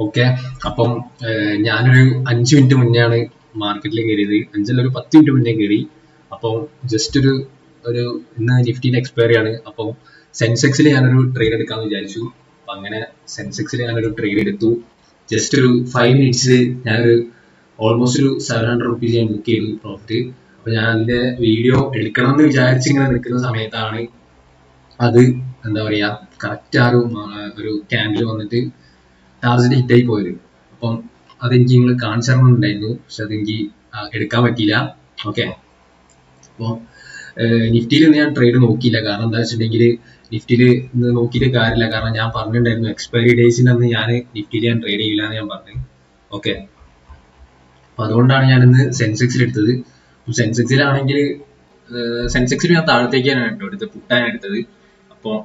Okay. അപ്പം ഞാനൊരു 5 minute മുന്നെയാണ് മാർക്കറ്റിൽ കയറിയത്. 5 അല്ല, ഒരു 10 മിനിറ്റ് മുന്നേ കയറി. അപ്പോൾ ജസ്റ്റ് ഒരു ഇന്ന് നിഫ്റ്റിന്റെ എക്സ്പയറി ആണ്. അപ്പം സെൻസെക്സിൽ ഞാനൊരു ട്രേഡ് എടുക്കാമെന്ന് വിചാരിച്ചു. അപ്പം അങ്ങനെ സെൻസെക്സിൽ ഞാനൊരു ട്രേഡ് എടുത്തു. ജസ്റ്റ് ഒരു 5 മിനിറ്റ്സ് ഞാനൊരു ഓൾമോസ്റ്റ് ഒരു 700 റുപ്പീസ് ഞാൻ ബുക്ക് ചെയ്തു പ്രോഫിറ്റ്. അപ്പൊ ഞാൻ അതിന്റെ വീഡിയോ എടുക്കണം എന്ന് വിചാരിച്ച് ഇങ്ങനെ നിൽക്കുന്ന സമയത്താണ് അത് എന്താ പറയാ കറക്റ്റ് ഒരു ക്യാൻഡിൽ വന്നിട്ട് ടാർജറ്റ് ഹിറ്റായി പോയത്. അപ്പം അതെനിക്ക് നിങ്ങൾ കാണിച്ചു തരണമെന്നുണ്ടായിരുന്നു, പക്ഷെ അതെനിക്ക് എടുക്കാൻ പറ്റിയില്ല. ഓക്കെ. അപ്പോൾ നിഫ്റ്റിയിൽ ഞാൻ ട്രേഡ് നോക്കിയില്ല. കാരണം എന്താ വെച്ചിട്ടുണ്ടെങ്കിൽ നിഫ്റ്റിയിൽ ഇന്ന് നോക്കിയിട്ട് കാര്യമില്ല. കാരണം ഞാൻ പറഞ്ഞിട്ടുണ്ടായിരുന്നു എക്സ്പയറി ഡേയ്സിന് അന്ന് ഞാൻ നിഫ്റ്റിയിൽ ഞാൻ ട്രേഡ് ചെയ്യില്ല എന്ന് ഞാൻ പറഞ്ഞു. ഓക്കെ. അപ്പൊ അതുകൊണ്ടാണ് ഞാൻ ഇന്ന് സെൻസെക്സിൽ എടുത്തത്. സെൻസെക്സിലാണെങ്കിൽ സെൻസെക്സിൽ ഞാൻ താഴത്തേക്കാണ് കേട്ടോ എടുത്തത്, പുട്ടാണ് എടുത്തത്. അപ്പോൾ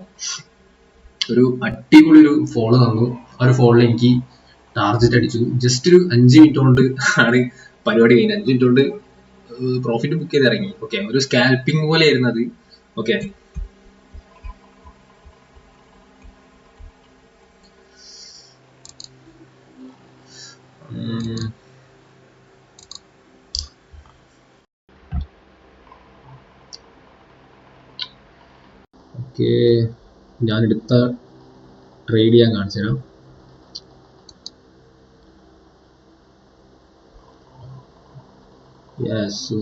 ഒരു അടിപൊളി ഒരു ഫോള് തന്നു. ആ ഒരു ഫോളിൽ എനിക്ക് ടാർജറ്റ് അടിച്ചു. ജസ്റ്റ് ഒരു 5 മിനിറ്റ് കൊണ്ട് ആണ് പരിപാടി കഴിഞ്ഞത്. 5 മിനിറ്റ് കൊണ്ട് പ്രോഫിറ്റ് ബുക്ക് ചെയ്ത് ഇറങ്ങി. ഓക്കെ. ഒരു സ്കാൽപ്പിംഗ് പോലെ ആയിരുന്നു അത്. ഓക്കെ. ഓക്കെ, ഞാൻ എടുത്ത ട്രേഡ് ഞാൻ കാണിച്ചു തരാം. യെസ്.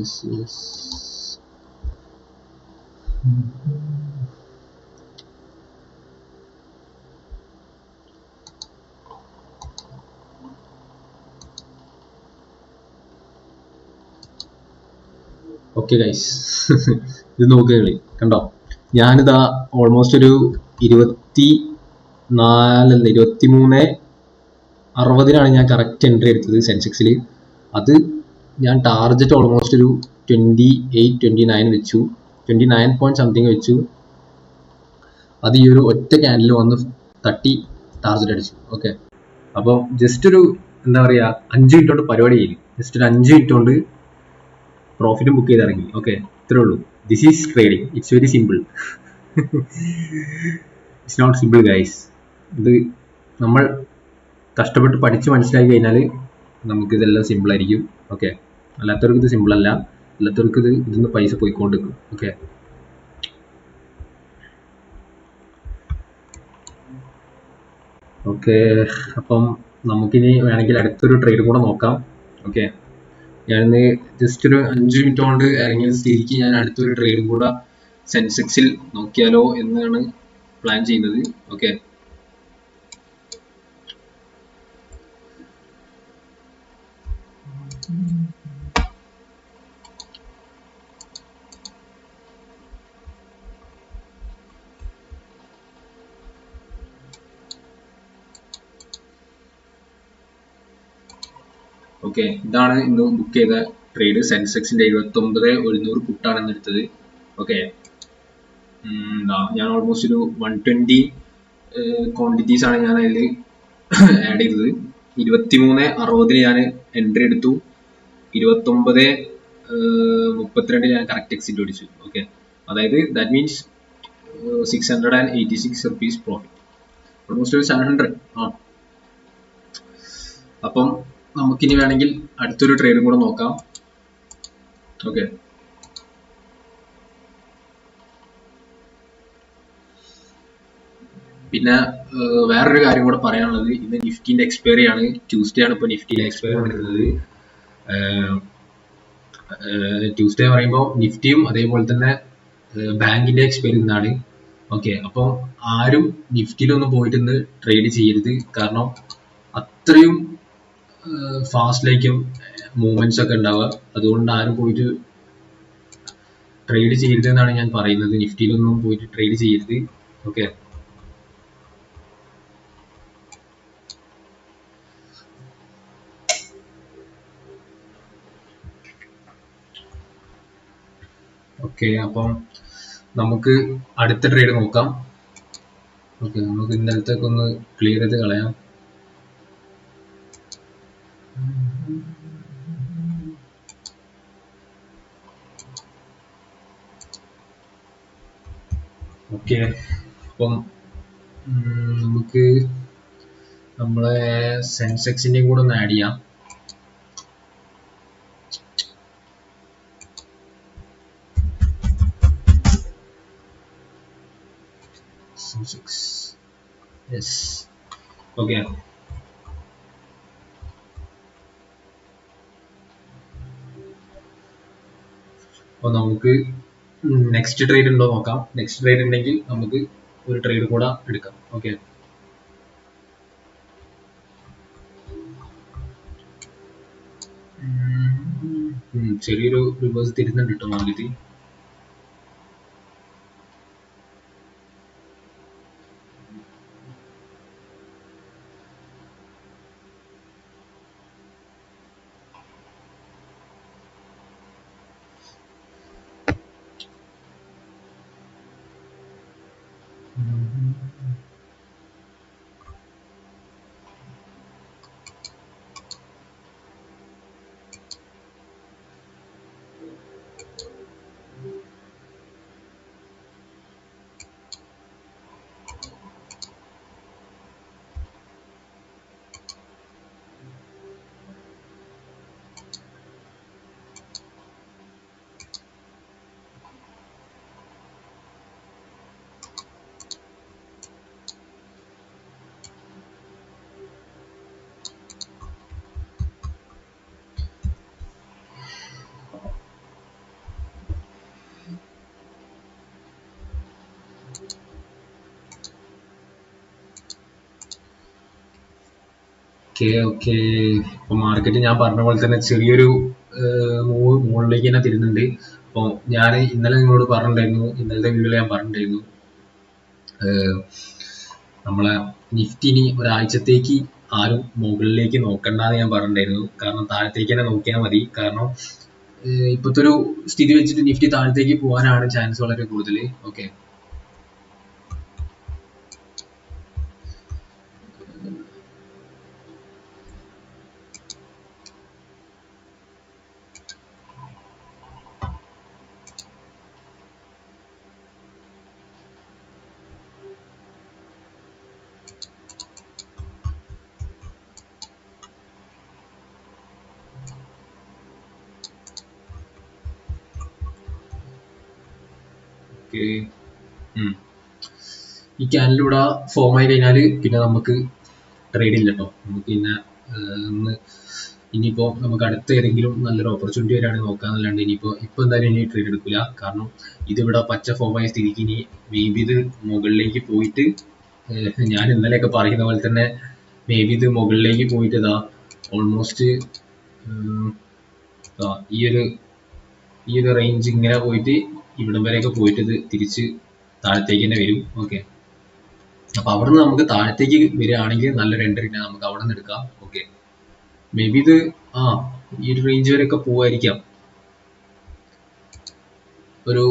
ഓക്കെ ഗൈസ്, ഇത് നോക്കുക കണ്ടോ. ഞാനിതാ ഓൾമോസ്റ്റ് ഒരു 23:60 ഞാൻ കറക്റ്റ് എൻട്രി എടുത്തത് സെൻസെക്സിൽ. അത് ഞാൻ ടാർജറ്റ് ഓൾമോസ്റ്റ് ഒരു 28-29 വെച്ചു, 29 പോയിന്റ് സംതിങ് വെച്ചു. അത് ഈ ഒരു ഒറ്റ ക്യാൻഡിൽ വന്ന് തട്ടി ടാർജറ്റ് അടിച്ചു. ഓക്കെ. അപ്പോൾ ജസ്റ്റ് ഒരു എന്താ പറയുക 5 മിനിറ്റ് കൊണ്ട് പരിപാടി ചെയ്തു. ജസ്റ്റ് ഒരു 5 മിനിറ്റ് കൊണ്ട് പ്രോഫിറ്റ് ബുക്ക് ചെയ്ത് ഇറങ്ങി. ഓക്കെ, ഇത്രേ ഉള്ളൂ. This is trading. It's very simple. It's not simple guys. ഇത് നമ്മൾ കഷ്ടപ്പെട്ട് പഠിച്ച് മനസ്സിലാക്കി കഴിഞ്ഞാൽ നമുക്കിതെല്ലാം സിമ്പിൾ ആയിരിക്കും. ഓക്കെ. അല്ലാത്തവർക്ക് ഇത് സിമ്പിൾ അല്ല. അല്ലാത്തവർക്ക് ഇതിന്ന് പൈസ പോയിക്കൊണ്ടിരിക്കും. ഓക്കെ. ഓക്കെ, അപ്പം നമുക്കിനി വേണമെങ്കിൽ അടുത്തൊരു ട്രേഡ് കൂടെ നോക്കാം. ഓക്കെ. ഞാനിന്ന് ജസ്റ്റ് ഒരു 5 മിനിറ്റ് കൊണ്ട് ഇറങ്ങിയ സ്ഥിതിക്ക് ഞാൻ അടുത്തൊരു ട്രേഡും കൂടെ സെൻസെക്സിൽ നോക്കിയാലോ എന്നാണ് പ്ലാൻ ചെയ്യുന്നത്. ഓക്കെ. ഓക്കെ, ഇതാണ് ഇന്ന് ബുക്ക് ചെയ്ത ട്രേഡ്. സെൻസെക്സിന്റെ 79,100 പുട്ടാണ് ഇന്ന് എടുത്തത്. ഓക്കെ. ഞാൻ ഓൾമോസ്റ്റ് ഒരു 120 ക്വാണ്ടിറ്റീസ് ആണ് ഞാൻ അതിൽ ആഡ് ചെയ്തത്. 23:60 ഞാൻ എൻട്രി എടുത്തു. 29:32 ഞാൻ കറക്റ്റ് എക്സിറ്റ് അടിച്ചു. ഓക്കെ. അതായത് that means 686 rupees profit, almost ഒരു 700. അപ്പം നമുക്കിനി വേണമെങ്കിൽ അടുത്തൊരു ട്രേഡും കൂടെ നോക്കാം. ഓക്കെ. പിന്നെ വേറൊരു കാര്യം കൂടെ പറയാനുള്ളത്, ഇന്ന് നിഫ്റ്റിന്റെ എക്സ്പയറി ആണ്. ട്യൂസ്ഡേ ആണ് ഇപ്പോൾ നിഫ്റ്റിയിലെ എക്സ്പയറി നടക്കുന്നത്. ട്യൂസ്ഡേ പറയുമ്പോൾ നിഫ്റ്റിയും അതേപോലെ തന്നെ ബാങ്കിന്റെ എക്സ്പയറി ഇന്നാണ്. ഓക്കെ. അപ്പം ആരും നിഫ്റ്റിയിലൊന്നും പോയിട്ട് ഇന്ന് ട്രേഡ് ചെയ്യരുത്. കാരണം അത്രയും ഫാസ്റ്റിലേക്കും മൂവ്മെന്റ്സ് ഒക്കെ ഉണ്ടാവുക. അതുകൊണ്ട് ആരും പോയിട്ട് ട്രേഡ് ചെയ്യരുത് എന്നാണ് ഞാൻ പറയുന്നത്. നിഫ്റ്റിയിലൊന്നും പോയിട്ട് ട്രേഡ് ചെയ്യരുത്. ഓക്കെ. ഓക്കെ, അപ്പം നമുക്ക് അടുത്ത ട്രേഡ് നോക്കാം. ഓക്കെ, നമുക്ക് ഇന്നലത്തേക്ക് ഒന്ന് ക്ലിയർ ചെയ്ത് കളയാം. ഓക്കെ, അപ്പം നമുക്ക് നമ്മളെ സെൻസെക്സിന്റെയും കൂടെ ഒന്ന് ആഡ് ചെയ്യാം. Sensex yes okay. അപ്പോൾ നമുക്ക് നെക്സ്റ്റ് ട്രേഡ് ഉണ്ടോ നോക്കാം. നെക്സ്റ്റ് ട്രേഡ് ഉണ്ടെങ്കിൽ നമുക്ക് ഒരു ട്രേഡ് കൂടെ എടുക്കാം. ഓക്കെ, ചെറിയൊരു റിവേഴ്സ് തരുന്നുണ്ട് കേട്ടോ മാലിതി. Okay okay. ഇപ്പൊ മാർക്കറ്റ് ഞാൻ പറഞ്ഞ പോലെ തന്നെ ചെറിയൊരു മുകളിലേക്ക് തന്നെ തരുന്നുണ്ട്. അപ്പോൾ ഞാൻ ഇന്നലെ നിങ്ങളോട് പറഞ്ഞിട്ടുണ്ടായിരുന്നു, ഇന്നലത്തെ വീഡിയോയിൽ ഞാൻ പറഞ്ഞിട്ടുണ്ടായിരുന്നു നമ്മളെ നിഫ്റ്റിനി ഒരാഴ്ചത്തേക്ക് ആരും മുകളിലേക്ക് നോക്കണ്ടെന്ന് ഞാൻ പറഞ്ഞിട്ടുണ്ടായിരുന്നു. കാരണം താഴത്തേക്ക് തന്നെ നോക്കിയാൽ മതി. കാരണം ഇപ്പോഴത്തെ ഒരു സ്ഥിതി വെച്ചിട്ട് നിഫ്റ്റി താഴത്തേക്ക് പോകാനാണ് ചാൻസ് വളരെ കൂടുതൽ. ഓക്കെ, ഈ ക്യാനിലൂടെ ഫോം ആയി കഴിഞ്ഞാൽ പിന്നെ നമുക്ക് ട്രേഡ് ഇല്ല കേട്ടോ. നമുക്ക് പിന്നെ ഒന്ന് ഇനിയിപ്പോൾ നമുക്ക് അടുത്ത ഏതെങ്കിലും നല്ലൊരു ഓപ്പർച്യൂണിറ്റി വരികയാണെങ്കിൽ നോക്കാന്നല്ലാണ്ട് ഇപ്പൊ എന്തായാലും ഇനി ട്രേഡ് എടുക്കില്ല. കാരണം ഇതിവിടെ പച്ച ഫോം ആയ സ്ഥിതിക്ക് ഇനി മേ ബി ഇത് മുകളിലേക്ക് പോയിട്ട് ഞാൻ ഇന്നലെയൊക്കെ പറയുന്ന പോലെ തന്നെ മേ ബി ഇത് മുകളിലേക്ക് പോയിട്ട് ഇതാ ഓൾമോസ്റ്റ് ഈ ഒരു റേഞ്ച് ഇങ്ങനെ പോയിട്ട് ഇവിടം വരെയൊക്കെ പോയിട്ട് ഇത് തിരിച്ച് താഴത്തേക്ക് തന്നെ വരും. ഓക്കെ, അപ്പൊ അവിടെ നിന്ന് നമുക്ക് താഴത്തേക്ക് വരികയാണെങ്കിൽ നല്ലൊരു എൻട്രി നമുക്ക് അവിടെ നിന്ന് എടുക്കാം. ഓക്കെ, മേ ബി ഇത് ഈ ഒരു റേഞ്ച് വരെയൊക്കെ പോവായിരിക്കാം. ഒരു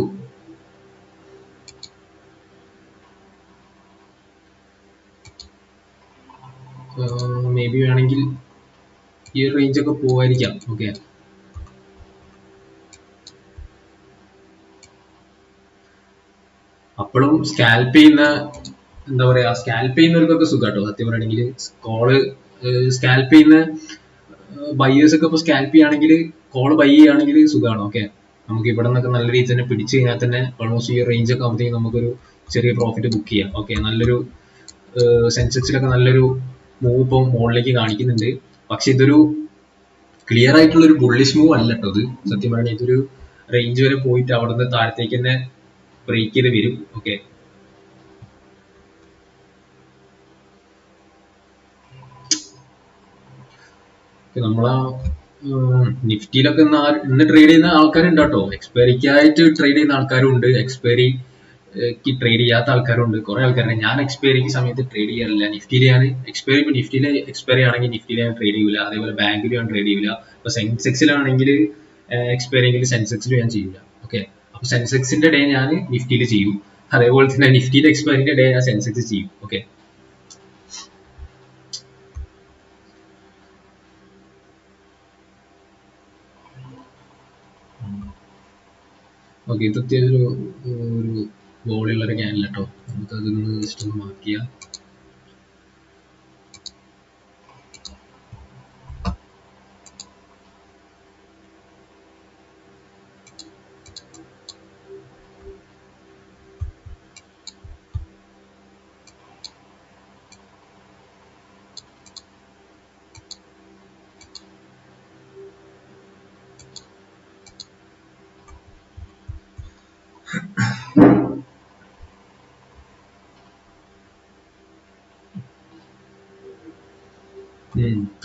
മേ ബി വേണമെങ്കിൽ ഈ ഒരു റേഞ്ച് ഒക്കെ പോവായിരിക്കാം. ഓക്കെ, അപ്പോഴും സ്കാൽപ്പ് ചെയ്യുന്ന എന്താ പറയാ, സ്കാൽപ്പ് ചെയ്യുന്നവർക്കൊക്കെ സുഖാട്ടോ സത്യം പറയുകയാണെങ്കിൽ. സ്കാൽപ്പ് ചെയ്യുന്ന ബയേഴ്സ് ഒക്കെ ഇപ്പൊ സ്കാൽപ്പ് ചെയ്യുകയാണെങ്കിൽ കോള് ബൈ ചെയ്യുകയാണെങ്കിൽ സുഖമാണ്. ഓക്കെ, നമുക്ക് ഇവിടെ നിന്നൊക്കെ നല്ല രീതിയിൽ തന്നെ പിടിച്ചു കഴിഞ്ഞാൽ തന്നെ ഓൾമോസ്റ്റ് ഈ റേഞ്ച് ഒക്കെ ആകുമ്പോഴത്തേക്കും നമുക്കൊരു ചെറിയ പ്രോഫിറ്റ് ബുക്ക് ചെയ്യാം. ഓക്കെ, നല്ലൊരു സെൻസെക്സിലൊക്കെ നല്ലൊരു മൂവ് ഇപ്പം മുകളിലേക്ക് കാണിക്കുന്നുണ്ട്. പക്ഷെ ഇതൊരു ക്ലിയർ ആയിട്ടുള്ള ഒരു ബുള്ളിഷ് മൂവ് അല്ല കേട്ടോ ഇത്. സത്യം പറഞ്ഞാൽ ഇതൊരു റേഞ്ച് വരെ പോയിട്ട് അവിടെ നിന്ന് താഴത്തേക്ക് തന്നെ ബ്രേക്ക് ചെയ്ത് വരും. ഓക്കെ, നമ്മളാ നിഫ്റ്റിയിലൊക്കെ ഇന്ന് ട്രേഡ് ചെയ്യുന്ന ആൾക്കാരുണ്ട് കേട്ടോ. എക്സ്പയറിക്കായിട്ട് ട്രേഡ് ചെയ്യുന്ന ആൾക്കാരും ഉണ്ട്, എക്സ്പയറിക്ക് ട്രേഡ് ചെയ്യാത്ത ആൾക്കാരുണ്ട്. കുറെ ആൾക്കാരുണ്ട്. ഞാൻ എക്സ്പയറിക്ക് സമയത്ത് ട്രേഡ് ചെയ്യാറില്ല. നിഫ്റ്റിയിൽ ഞാൻ നിഫ്റ്റിയിലെ എക്സ്പയറി ആണെങ്കിൽ നിഫ്റ്റിയിൽ ഞാൻ ട്രേഡ് ചെയ്യില്ല. അതേപോലെ ബാങ്കിൽ ഞാൻ ട്രേഡ് ചെയ്യില്ല. ഇപ്പൊ സെൻസെക്സിലാണെങ്കിൽ എക്സ്പയറിയെങ്കിൽ സെൻസെക്സിൽ ഞാൻ ചെയ്യില്ല. ഓക്കെ, അപ്പൊ സെൻസെക്സിന്റെ ഡേ ഞാൻ നിഫ്റ്റിയിൽ ചെയ്യും. അതേപോലെ തന്നെ നിഫ്റ്റിയിലെ എക്സ്പയറിന്റെ ഡേ ഞാൻ സെൻസെക്സ് ചെയ്യും. ഓക്കെ, ഓക്കെ, ഇത് അത്യാവശ്യം ഒരു ബോളിയുള്ള ഒരു ക്യാനൽ കേട്ടോ. നമുക്ക് അതൊന്ന് ജസ്റ്റ് ഒന്ന് മാർക്ക് ചെയ്യാം.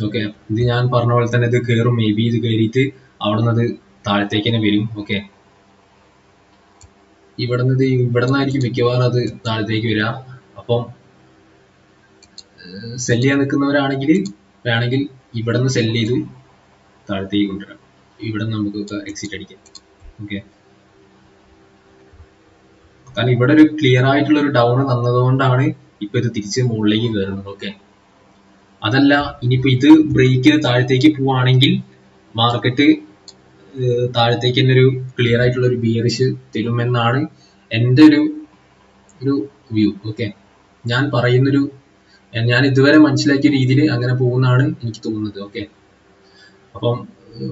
ഓക്കെ. ഇത് ഞാൻ പറഞ്ഞ പോലെ തന്നെ ഇത് കയറും, മേ ബി ഇത് കയറിയിട്ട് അവിടെ നിന്ന് താഴത്തേക്ക് തന്നെ വരും. ഓക്കെ, ഇവിടെ നിന്നായിരിക്കും മിക്കവാറും അത് താഴത്തേക്ക് വരിക. അപ്പം സെല് ചെയ്യാൻ നിൽക്കുന്നവരാണെങ്കിൽ വേണമെങ്കിൽ ഇവിടെ നിന്ന് സെല് ചെയ്ത് താഴത്തേക്ക് കൊണ്ടുവരാം. ഇവിടെ നിന്ന് നമുക്ക് എക്സിറ്റ് അടിക്കാം. ഓക്കെ, കാരണം ഇവിടെ ഒരു ക്ലിയർ ആയിട്ടുള്ള ഒരു ഡൗൺ തന്നതുകൊണ്ടാണ് ഇപ്പൊ ഇത് തിരിച്ച് മുകളിലേക്ക് കയറുന്നത്. ഓക്കെ, അതല്ല ഇനിയിപ്പോ ഇത് ബ്രേക്ക് ചെയ്ത് താഴത്തേക്ക് പോവാണെങ്കിൽ മാർക്കറ്റ് താഴത്തേക്ക് തന്നെ ഒരു ക്ലിയർ ആയിട്ടുള്ള ഒരു ബിയറിഷ് തരുമെന്നാണ് എൻ്റെ ഒരു വ്യൂ. ഓക്കെ, ഞാൻ പറയുന്നൊരു ഞാൻ ഇതുവരെ മനസ്സിലാക്കിയ രീതിയിൽ അങ്ങനെ പോകുന്നതാണ് എനിക്ക് തോന്നുന്നത്. ഓക്കെ, അപ്പം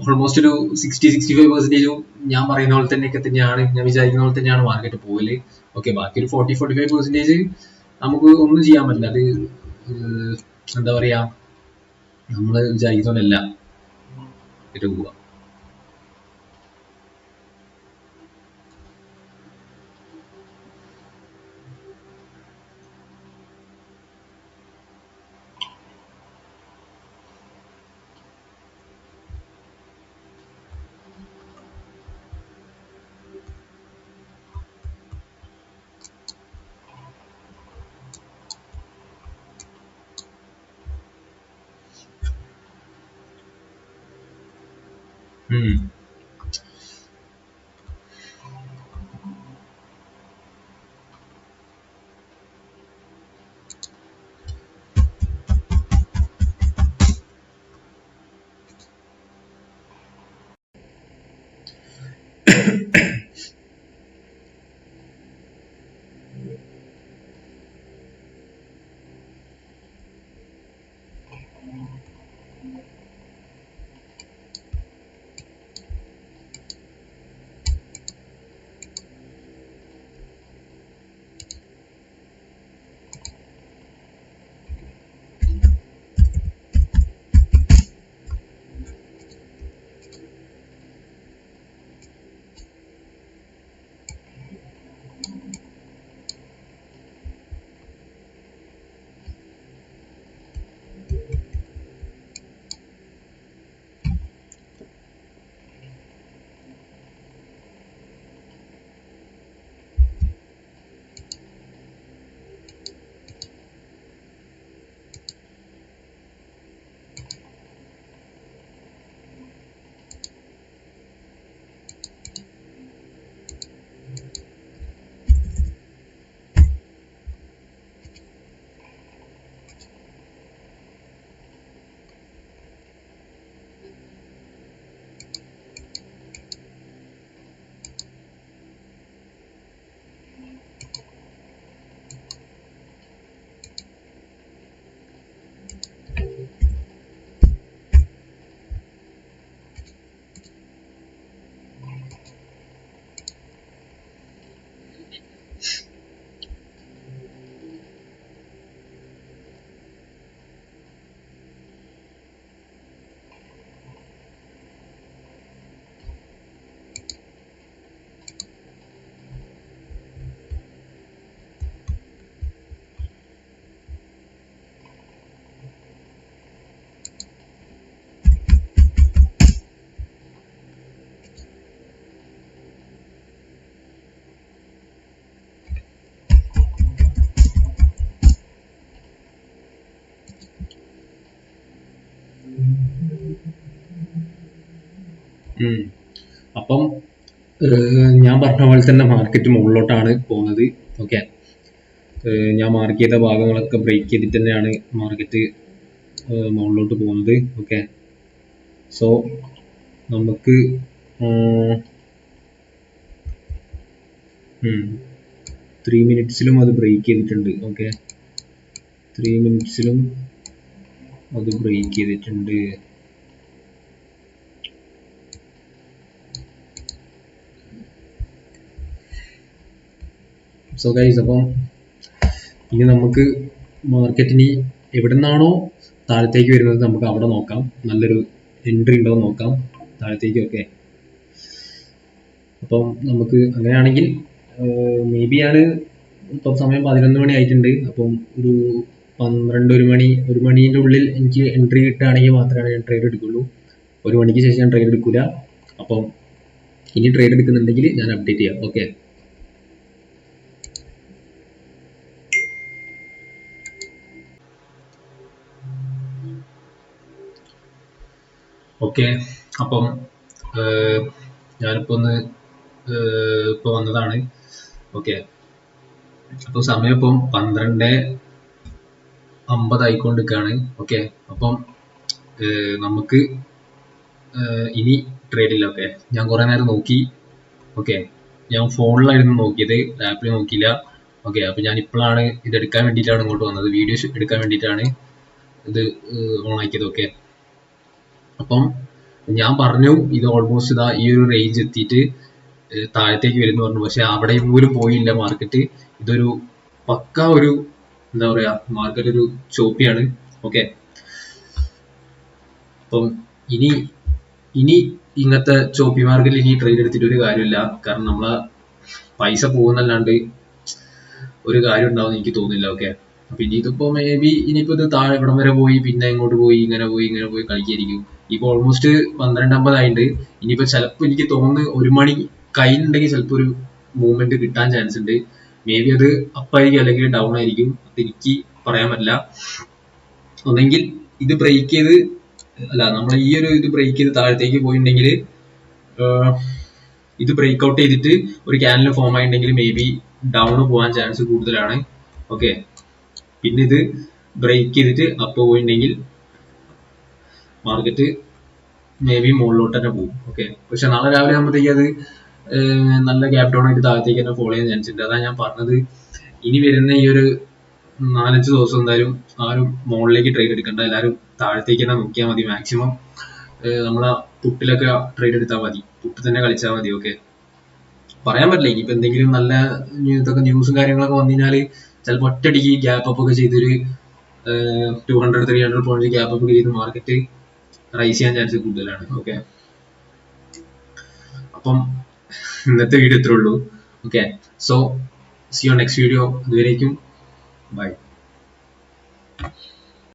ഓൾമോസ്റ്റ് ഒരു 60-65% ഞാൻ പറയുന്ന പോലെ തന്നെയാണ്, ഞാൻ വിചാരിക്കുന്ന പോലെ തന്നെയാണ് മാർക്കറ്റ് പോകല്. ഓക്കെ, ബാക്കി ഒരു 40-45% നമുക്ക് ഒന്നും ചെയ്യാൻ പറ്റില്ല. അത് എന്താ പറയാ, നമ്മൾ വിചാരിക്കുന്ന പോലെ അല്ല ഇത് പോവുക. അപ്പം ഞാൻ പറഞ്ഞ പോലെ തന്നെ മാർക്കറ്റ് മുകളിലോട്ടാണ് പോകുന്നത്. ഓക്കെ, ഞാൻ മാർക്ക് ചെയ്ത ഭാഗങ്ങളൊക്കെ ബ്രേക്ക് ചെയ്തിട്ട് തന്നെയാണ് മാർക്കറ്റ് മുകളിലോട്ട് പോകുന്നത്. ഓക്കെ, സോ നമുക്ക് 3 മിനിറ്റ്സിലും അത് ബ്രേക്ക് ചെയ്തിട്ടുണ്ട്. ഓക്കെ, 3 മിനിറ്റ്സിലും അത് ബ്രേക്ക് ചെയ്തിട്ടുണ്ട്. സോ ഗൈസ്, അപ്പം ഇനി നമുക്ക് മാർക്കറ്റിന് എവിടെ നിന്നാണോ താഴത്തേക്ക് വരുന്നത് നമുക്ക് അവിടെ നോക്കാം, നല്ലൊരു എൻട്രി ഉണ്ടോ നോക്കാം താഴത്തേക്ക്. ഓക്കെ, അപ്പം നമുക്ക് അങ്ങനെയാണെങ്കിൽ മേ ബി ആണ് ഇപ്പം സമയം 11 മണി ആയിട്ടുണ്ട്. അപ്പം ഒരു 1 മണീൻ്റെ ഉള്ളിൽ എനിക്ക് എൻട്രി കിട്ടുകയാണെങ്കിൽ മാത്രമേ ഞാൻ ട്രേഡ് എടുക്കുള്ളൂ. 1 മണിക്ക് ശേഷം ഞാൻ ട്രേഡ് എടുക്കില്ല. അപ്പം ഇനി ട്രേഡ് എടുക്കുന്നുണ്ടെങ്കിൽ ഞാൻ അപ്ഡേറ്റ് ചെയ്യാം. Okay, okay. അപ്പം ഞാനിപ്പോൾ ഒന്ന് ഇപ്പോൾ വന്നതാണ്. ഓക്കെ, അപ്പോൾ സമയം ഇപ്പം 12:50 ആയിക്കൊണ്ടിരിക്കുകയാണ്. ഓക്കെ, അപ്പം നമുക്ക് ഇനി ട്രേഡ് ഇല്ല. ഓക്കെ, ഞാൻ കുറേ നേരം നോക്കി. ഓക്കെ, ഞാൻ ഫോണിലായിരുന്നു നോക്കിയത്, ലാപ്പിൽ നോക്കിയില്ല. ഓക്കെ, അപ്പോൾ ഞാൻ ഇപ്പോഴാണ് ഇത് എടുക്കാൻ വേണ്ടിയിട്ടാണ് ഇങ്ങോട്ട് വന്നത്, വീഡിയോ എടുക്കാൻ വേണ്ടിയിട്ടാണ് ഇത് ഓൺ ആക്കിയത്. ഓക്കെ, അപ്പം ഞാൻ പറഞ്ഞു ഇത് ഓൾമോസ്റ്റ് ഇതാ ഈ ഒരു റേഞ്ച് എത്തിയിട്ട് താഴത്തേക്ക് വരുന്നു പറഞ്ഞു. പക്ഷെ അവിടെ പോലും പോയില്ല മാർക്കറ്റ്. ഇതൊരു പക്ക ഒരു എന്താ പറയാ, മാർക്കറ്റ് ഒരു ചോപ്പിയാണ്. ഓക്കെ, അപ്പം ഇനി ഇനി ഇങ്ങനത്തെ ചോപ്പി മാർക്കറ്റിൽ ഇനി ട്രേഡ് എടുത്തിട്ട് ഒരു കാര്യമില്ല. കാരണം നമ്മളെ പൈസ പോകുന്നല്ലാണ്ട് ഒരു കാര്യം ഉണ്ടാവും എനിക്ക് തോന്നുന്നില്ല. ഓക്കെ, അപ്പൊ ഇനി ഇതിപ്പോ മേ ബി ഇനിയിപ്പോ ഇത് താഴെ ഇവിടം വരെ പോയി, പിന്നെ ഇങ്ങോട്ട് പോയി, ഇങ്ങനെ പോയി കളിക്കായിരിക്കും. ഇപ്പൊ ഓൾമോസ്റ്റ് 12:50 ആയിട്ടുണ്ട്. ഇനിയിപ്പോ ചിലപ്പോ എനിക്ക് തോന്നുന്നു 1 മണി കയ്യിലുണ്ടെങ്കിൽ ചിലപ്പോ ഒരു മൂവ്മെന്റ് കിട്ടാൻ ചാൻസ് ഉണ്ട്. മേ ബി അത് അപ്പ് ആയിരിക്കും അല്ലെങ്കിൽ ഡൗൺ ആയിരിക്കും, അത് എനിക്ക് പറയാൻ പറ്റില്ല. ഒന്നെങ്കിൽ ഇത് ബ്രേക്ക് ചെയ്ത് നമ്മൾ ഈ ഒരു ഇത് ബ്രേക്ക് ചെയ്ത് താഴത്തേക്ക് പോയിട്ടുണ്ടെങ്കിൽ, ഇത് ബ്രേക്ക് ഔട്ട് ചെയ്തിട്ട് ഒരു ക്യാനൽ ഫോം ആയിട്ടുണ്ടെങ്കിൽ മേ ബി ഡൗൺ പോകാൻ ചാൻസ് കൂടുതലാണ്. ഓക്കെ, പിന്നെ ഇത് ബ്രേക്ക് ചെയ്തിട്ട് അപ്പ് പോയിട്ടുണ്ടെങ്കിൽ മാർക്കറ്റ് മേ ബി മുകളിലോട്ട് തന്നെ പോകും. ഓക്കെ, പക്ഷെ നാളെ രാവിലെ ആകുമ്പോഴത്തേക്ക് അത് നല്ല ഗ്യാപ് ഡൗൺ ആയിട്ട് താഴത്തേക്ക് തന്നെ ഫോളോ ചെയ്യാൻ ചാൻസ് ഉണ്ട്. അതാണ് ഞാൻ പറഞ്ഞത്, ഇനി വരുന്ന ഈ ഒരു 4-5 ദിവസം എന്തായാലും ആരും മുകളിലേക്ക് ട്രേഡ് എടുക്കണ്ട, എല്ലാവരും താഴത്തേക്ക് തന്നെ നോക്കിയാൽ മതി. മാക്സിമം നമ്മളെ പുട്ടിലൊക്കെ ട്രേഡ് എടുത്താൽ മതി, പുട്ട് തന്നെ കളിച്ചാൽ മതി. ഓക്കെ, പറയാൻ പറ്റില്ല, ഇനിയിപ്പോ എന്തെങ്കിലും നല്ല ഇതൊക്കെ ന്യൂസും കാര്യങ്ങളൊക്കെ വന്നു കഴിഞ്ഞാല് ചിലപ്പോൾ ഒറ്റയടിക്ക് ഗ്യാപ്പ് അപ്പ് ഒക്കെ ചെയ്തൊരു 200-300 പോയിന്റ് ഗ്യാപ്പ് അപ്പ് ചെയ്ത് മാർക്കറ്റ് റൈസ് ചെയ്യാൻ ചാൻസ് കൂടുതലാണ്. ഓക്കെ, അപ്പം ഇന്നത്തെ വീഡിയോ ഇത്രേ ഉള്ളൂ. Okay, so see you next video. ഇതുവരേക്കും ബൈ.